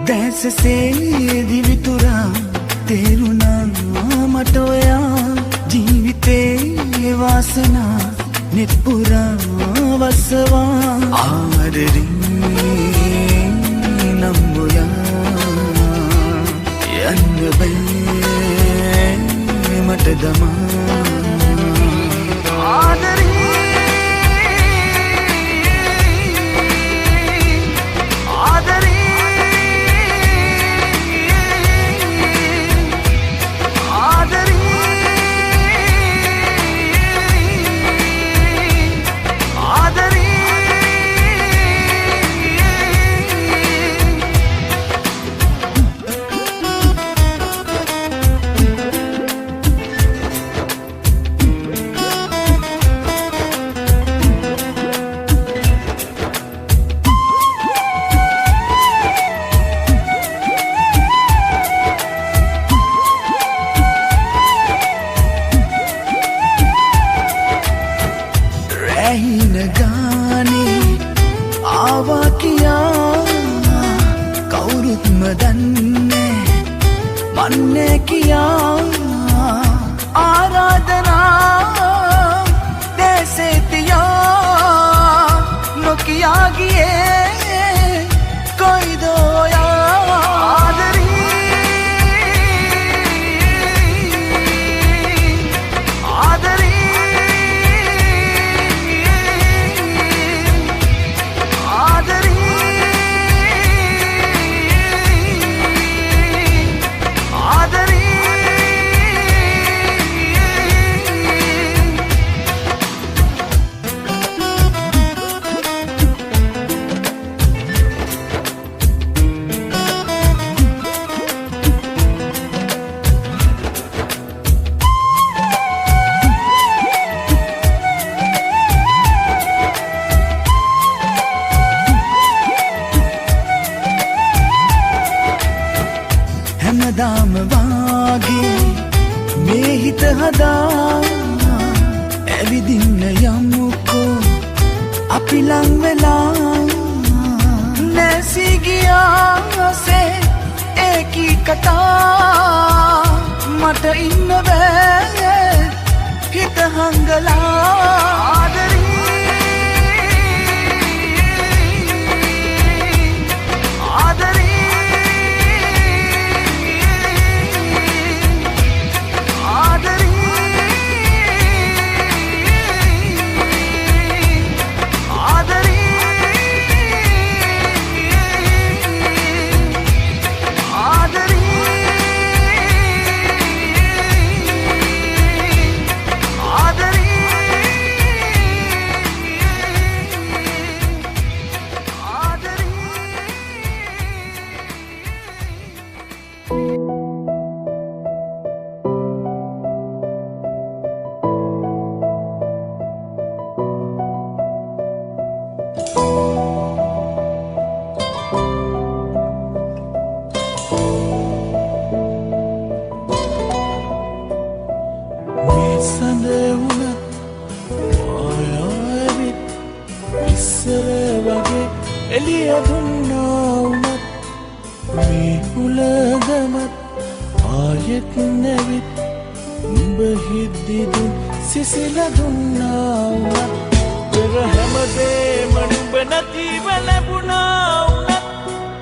දැසසේ දිවිතුරා තේරුණා මට ඔයා ජීවිතේ වාසනා නිපුරා වසවා ආදරේ නම් ඔයා යන්න බෑ මට දමා ආදරේ අන්නේ කියා ආරාධනා දේසේ තියා නොකියා ගියේ කොයිද ඔයා හැමදාම වාගේ මේ හිත හදා ඇවිදින්න යමුකෝ අපි ලං වෙලා නැසී ගියාසේ ඒකී කතා මට ඉන්න බෑ හිත හංගලා එළිය දුන්නා වුණත් මේ උලගමත් ආයෙත් නැවිත් උඹ හිද්දි දුන් සිසිල දුන්නා වුණත් පෙර හැමදේම නුඹ නැතිව ලැබුණා වුණත්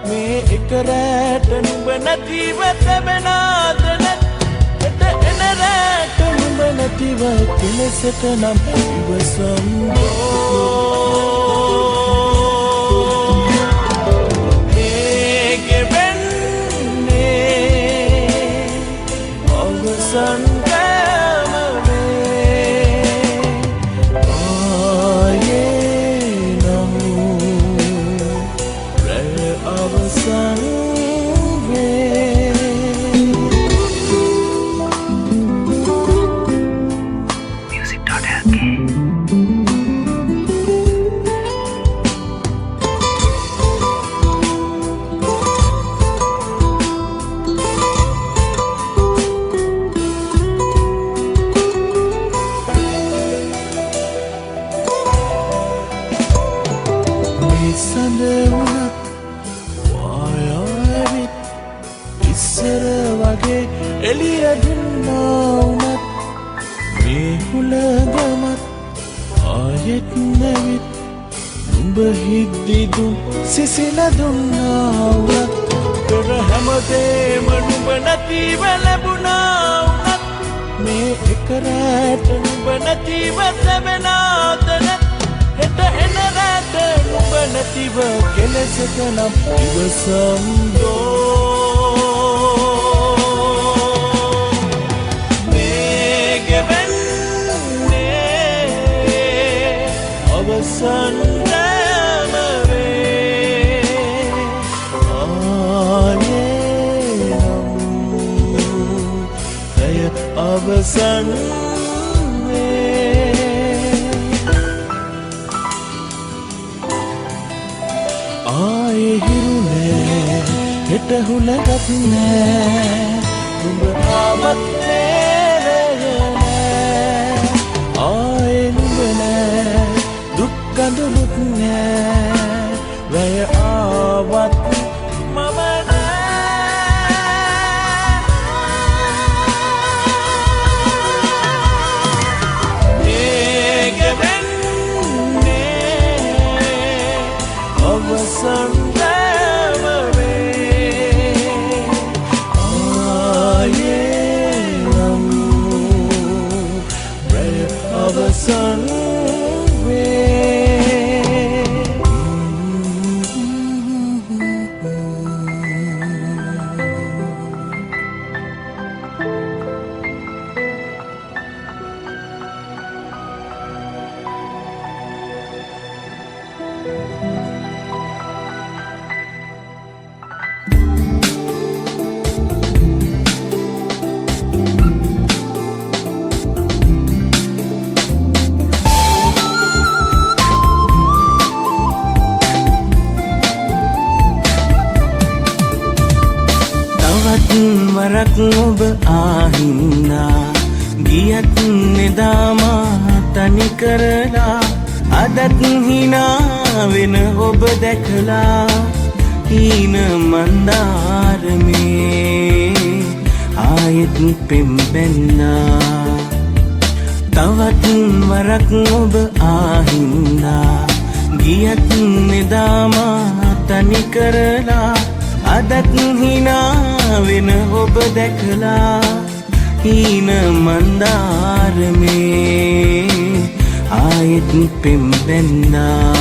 මේ එක රැට නුඹ නැතිව තැබෙනාද නැත් එට එන රැට නුඹ නැතිව කෙලෙසට නම් ඉවසම්බෝ එළිය දුන්නා වුණත් මේ හුලගමත් ආයෙත් නැවිත් නුඹ හිද්දි දුන් සිසිල දුන්නා වුණත් පෙර හැමදේම නුඹ නැතිව ලැබුණා වුණත් මේ එක රැට නුඹ නැතිව තැබෙනාද නැත් හෙට එන රැට නුඹ නැතිව කෙලෙසක නම් ඉවසම්දෝ අවසන් ආයේ හිරු නෑ හෙට හුලගත් නෑ නුඹ ආවත් නෑ ආයේ නුඹ නෑ දුක් කඳුළුත් නෑ වැය ආවත් මම නෑ වරක් ඔබ ආහින්නා ගියත් නෙදාමා තනි කරලා අදත් හිනා වෙන ඔබ දැකලා හීන මන්දාරමේ ආයෙත් පෙම්බෙන්නා තවත් වරක් ඔබ ආහින්නා ගියත් නෙදාමා තනි කරලා අදත් හිනා වෙන ඔබ දැකලා හීන මන්දාරමේ ආයෙත් පෙම්බෙන්නා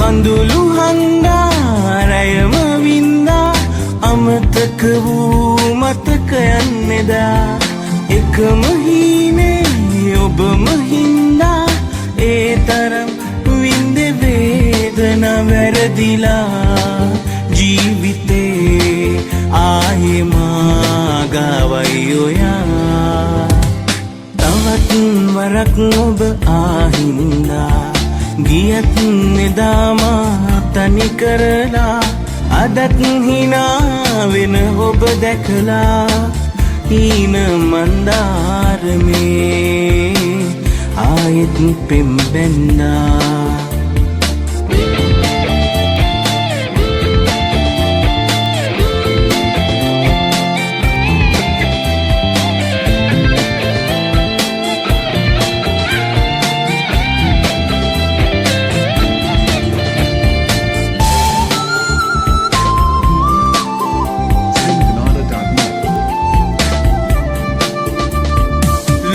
කඳුළු හංගාරයම වින්දා අමතක වූ මතකයන් නෙදා එකම හීනේ ඔබම හින්දා ඒ තරම් වින්ද වේදනා වැරදිලා ජීවිතේ ආයේ මාගවයි ඔයා තවත් වරක් ඔබ ආහින්දා ගියත් නෙදාමා තනි කරලා අදත් හිනා වෙන ඔබ දැකලා හීන මන්දාරමේ ආයෙත් පෙම්බෙන්නා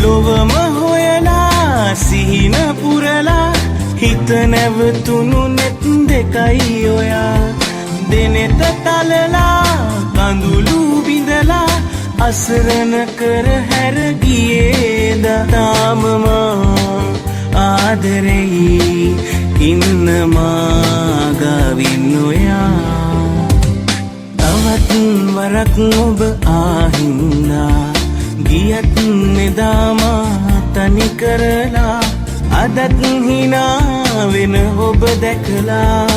ලොවම හොයලා සිහින පුරලා හිත නැවතුණු නෙත් දෙකයි ඔයා දෙනෙත තලලා කඳුළු බිඳලා අසරණ කර හැර ගියේද තාම මා ආදරෙයි ඉන්න මාගවින් ඔයා තවත් වරක් ඔබ ආහින්නා ගියත් නෙදාමා තනි කරලා අදත් හිනා වෙන ඔබ දැකලා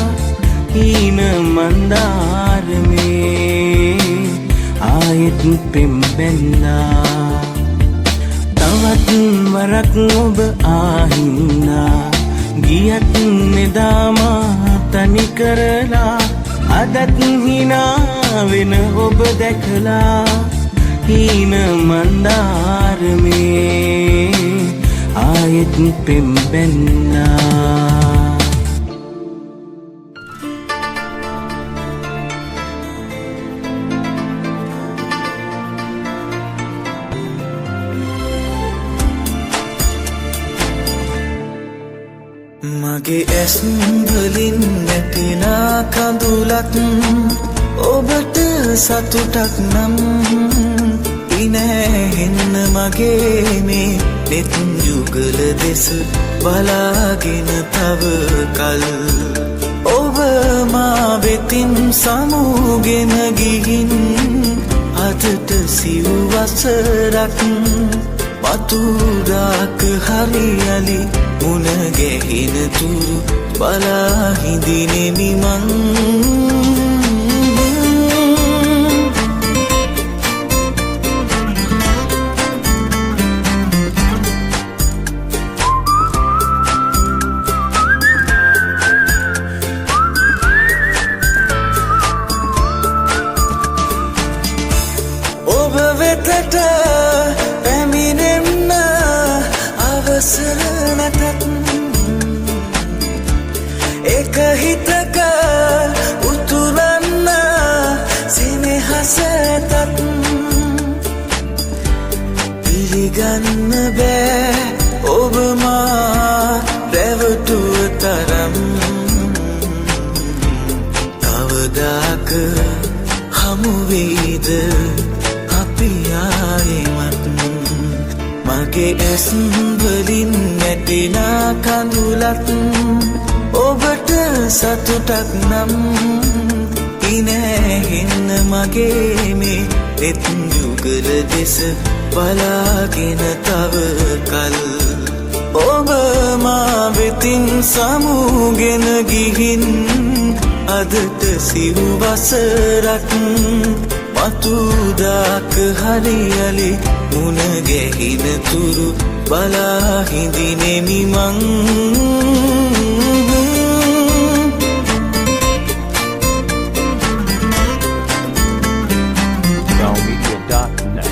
හීන මන්දාරමේ ආයෙත් පෙම්බෙන්නා තවත් වරක් ඔබ ආහින්නා ගියත් නෙදාමා තනි කරලා අදත් හිනා වෙන ඔබ දැකලා හීන මන්දාරමේ ආයෙත් පෙම්බෙන්නා මගේ ඇස් වලින් නැතිලා කඳුලක් ඔබට සතුටක් නම් ඉනැහෙන්න මගේ මේ නෙත් යුගල දෙස බලාගෙන තව කල් ඔබ මා වෙතින් සමුගෙන ගිහින් අදට සිව් වසරක් මතුරාක හරියලි මුණ ගැහෙන තුරු බලා හිඳිනෙමි මං ඔබ වෙතට පැමිණෙන්න අවසර නැතත් එක හිතක උතුරන්න සෙනෙහසටත් පිළිගන්න බෑ ඔබ මා රැවටුව තරම් කවදාක හමු වෙයිද අපි ආයෙමත් මගේ ඇස් වලින් කළත් ඔබට සතුටක් නම් ඉනැහෙන්න මගේ මේ නෙත් යුගල දෙස බලාගෙන තව කල් ඔබ මා වෙතින් සමුගෙන ගිහින් අදට සිව් වසරක් මතුදාක හරියලි මුණ ගැහින තුරු බලා හිඳිනෙමි මං Media.net.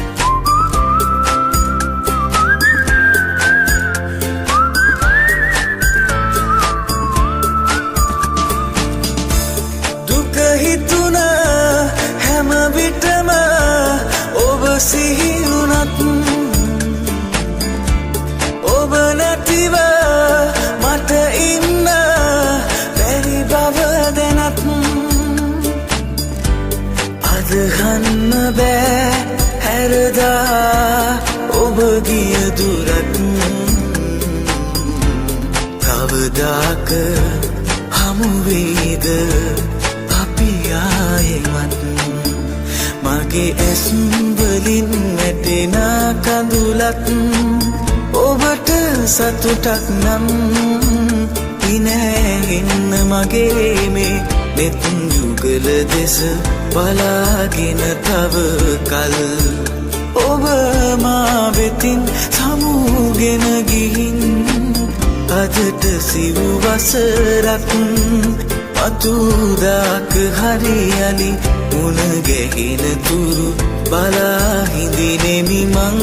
දුක හිතුණ හැම විටම ඔබ සිහි වුණත් ඔබ නැතිව මට ඉන්න බැරි බව දැනත් අදහන්න බෑ හැරදා ඔබ ගිය දුරත් කවදාක හමුවේද අපි ආයෙමත් මගේ ඇස්වලින් වැටෙන කඳුලත් ඔබට සතුටක් නම් ඉනැහෙන්න මගේ මේ නෙත් යුගල දෙස බලාගෙන තව කල් ඔබ මා වෙතින් සමුගෙන ගිහින් අදට සිව් වසරක් මතුදාක හරියලි මුණ ගැහින තුරු බලා හිඳිනෙමි මං